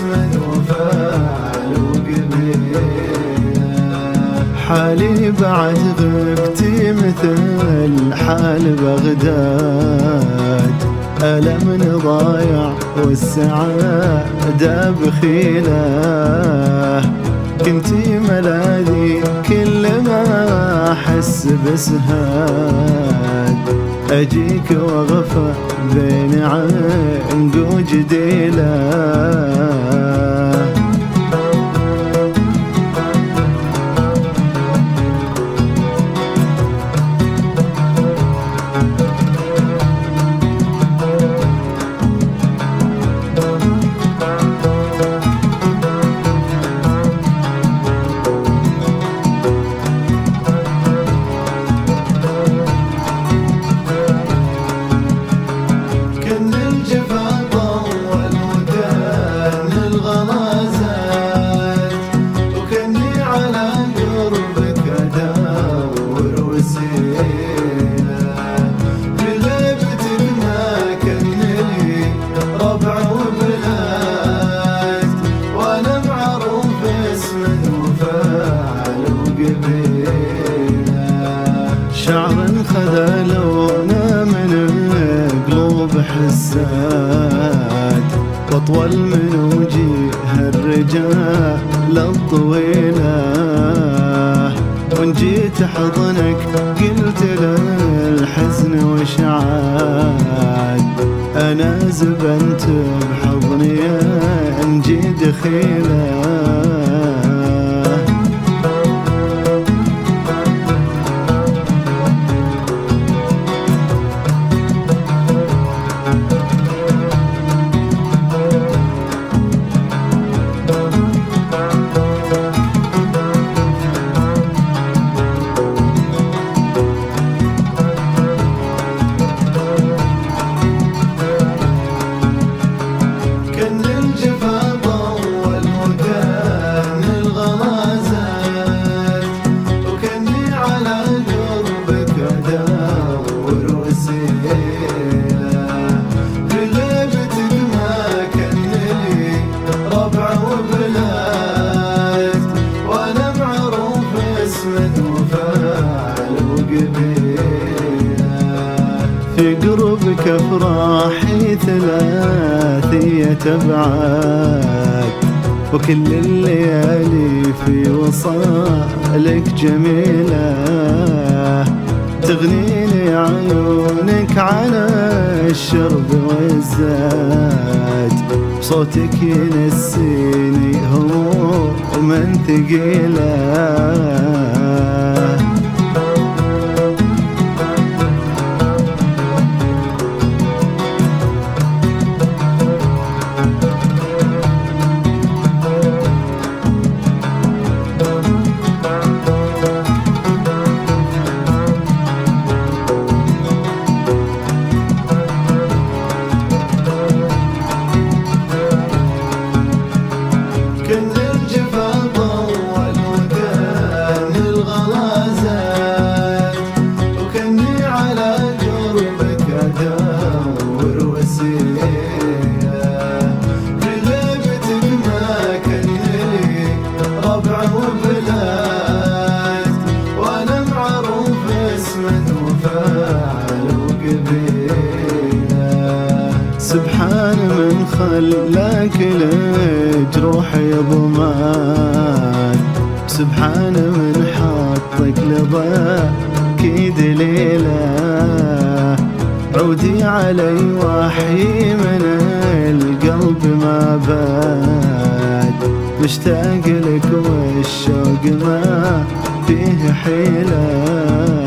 باسم وفعل وقبيله. حالي بعد غبتي مثل حال بغداد، ألم ضايع والسعادة بخيله. كنتي ملاذي كل ما أحس بسهاد، أجيك وغفى بين عنق وجديله. شعر خذلونا من قلوب حساد، واطول من وجيه الرجال الطويله. وان جيت احضنك قلت للحزن وشعاد، انا زبنت بحضني انجي دخيله. في قربك افراحي ثلاثية ابعاد، وكل الليالي في وصالك جميلة. تغنيني عيونك على الشرب والزاد، صوتك ينسيني هموم ثقيلة. سبحان من خلاك لجروحي ضمان، سبحان من حطك لضاكي دليله. عودي علي وحي من القلب ما باد، مشتاق لك والشوق ما فيه حيله.